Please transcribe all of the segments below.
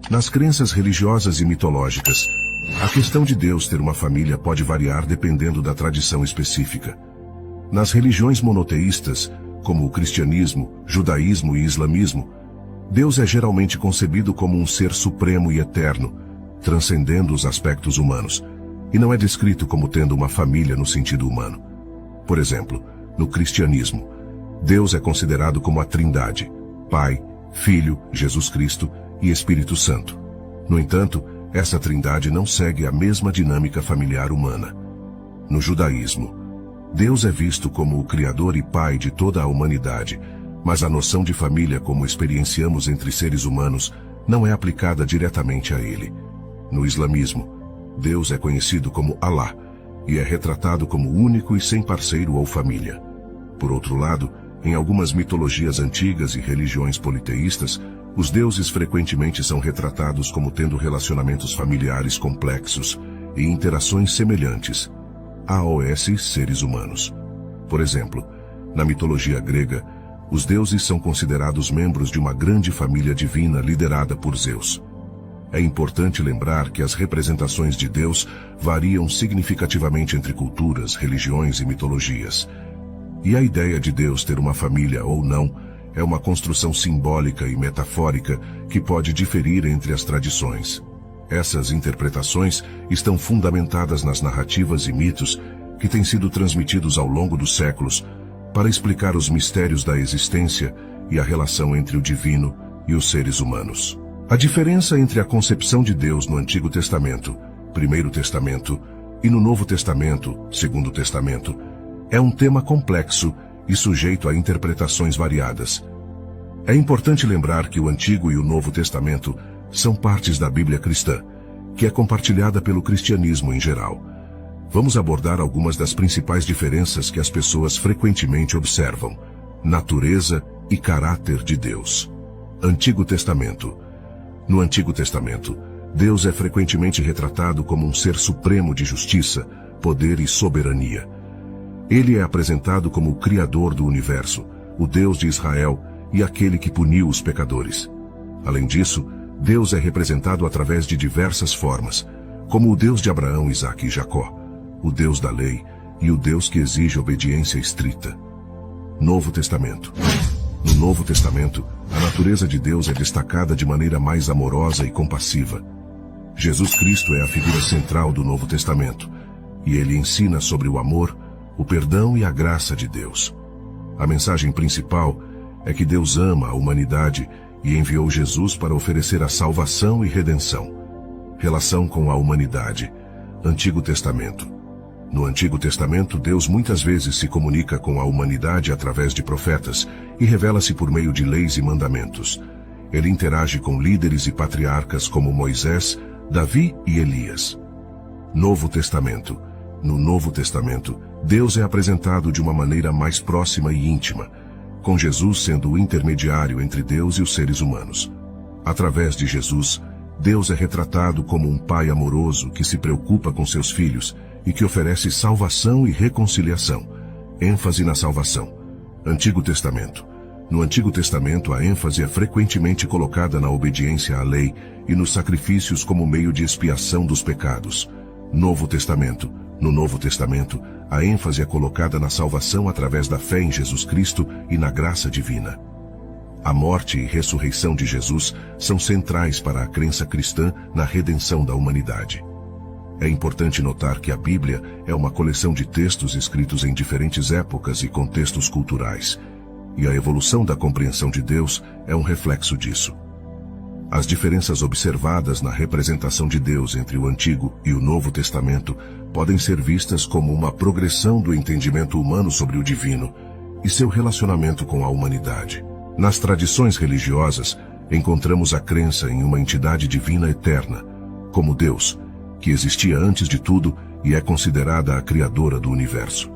Nas crenças religiosas e mitológicas, a questão de Deus ter uma família pode variar dependendo da tradição específica. Nas religiões monoteístas, como o cristianismo, judaísmo e islamismo, Deus é geralmente concebido como um ser supremo e eterno, transcendendo os aspectos humanos, e não é descrito como tendo uma família no sentido humano. Por exemplo, no cristianismo, Deus é considerado como a Trindade, Pai, Filho, Jesus Cristo e Espírito Santo. No entanto, essa trindade não segue a mesma dinâmica familiar humana. No judaísmo, Deus é visto como o Criador e Pai de toda a humanidade, mas a noção de família como experienciamos entre seres humanos não é aplicada diretamente a ele. No islamismo, Deus é conhecido como Allah e é retratado como único e sem parceiro ou família. Por outro lado, em algumas mitologias antigas e religiões politeístas, os deuses frequentemente são retratados como tendo relacionamentos familiares complexos e interações semelhantes aos seres humanos. Por exemplo, na mitologia grega, os deuses são considerados membros de uma grande família divina liderada por Zeus. É importante lembrar que as representações de Deus variam significativamente entre culturas, religiões e mitologias. E a ideia de Deus ter uma família ou não é uma construção simbólica e metafórica que pode diferir entre as tradições. Essas interpretações estão fundamentadas nas narrativas e mitos que têm sido transmitidos ao longo dos séculos para explicar os mistérios da existência e a relação entre o divino e os seres humanos. A diferença entre a concepção de Deus no Antigo Testamento, Primeiro Testamento, e no Novo Testamento, Segundo Testamento, é um tema complexo e sujeito a interpretações variadas. É importante lembrar que o Antigo e o Novo Testamento são partes da Bíblia cristã, que é compartilhada pelo cristianismo em geral. Vamos abordar algumas das principais diferenças que as pessoas frequentemente observam: natureza e caráter de Deus. Antigo Testamento. No Antigo Testamento, Deus é frequentemente retratado como um ser supremo de justiça, poder e soberania. Ele é apresentado como o Criador do universo, o Deus de Israel e aquele que puniu os pecadores. Além disso, Deus é representado através de diversas formas, como o Deus de Abraão, Isaque e Jacó, o Deus da lei e o Deus que exige obediência estrita. Novo Testamento. No Novo Testamento, a natureza de Deus é destacada de maneira mais amorosa e compassiva. Jesus Cristo é a figura central do Novo Testamento, e ele ensina sobre o amor, o perdão e a graça de Deus. A mensagem principal é que Deus ama a humanidade e enviou Jesus para oferecer a salvação e redenção. Relação com a humanidade. Antigo Testamento. No Antigo Testamento, Deus muitas vezes se comunica com a humanidade através de profetas e revela-se por meio de leis e mandamentos. Ele interage com líderes e patriarcas como Moisés, Davi e Elias. Novo Testamento. No Novo Testamento, Deus é apresentado de uma maneira mais próxima e íntima, com Jesus sendo o intermediário entre Deus e os seres humanos. Através de Jesus, Deus é retratado como um pai amoroso que se preocupa com seus filhos e que oferece salvação e reconciliação. ênfase na salvação. Antigo Testamento. No Antigo Testamento, a ênfase é frequentemente colocada na obediência à lei e nos sacrifícios como meio de expiação dos pecados. Novo Testamento. No Novo Testamento, a ênfase é colocada na salvação através da fé em Jesus Cristo e na graça divina. A morte e ressurreição de Jesus são centrais para a crença cristã na redenção da humanidade. É importante notar que a Bíblia é uma coleção de textos escritos em diferentes épocas e contextos culturais, e a evolução da compreensão de Deus é um reflexo disso. As diferenças observadas na representação de Deus entre o Antigo e o Novo Testamento podem ser vistas como uma progressão do entendimento humano sobre o divino e seu relacionamento com a humanidade. Nas tradições religiosas, encontramos a crença em uma entidade divina eterna, como Deus, que existia antes de tudo e é considerada a criadora do universo.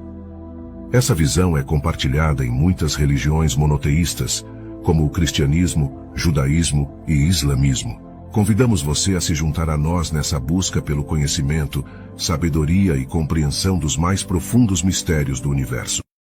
Essa visão é compartilhada em muitas religiões monoteístas, como o cristianismo, judaísmo e islamismo, Convidamos você a se juntar a nós nessa busca pelo conhecimento, sabedoria e compreensão dos mais profundos mistérios do universo.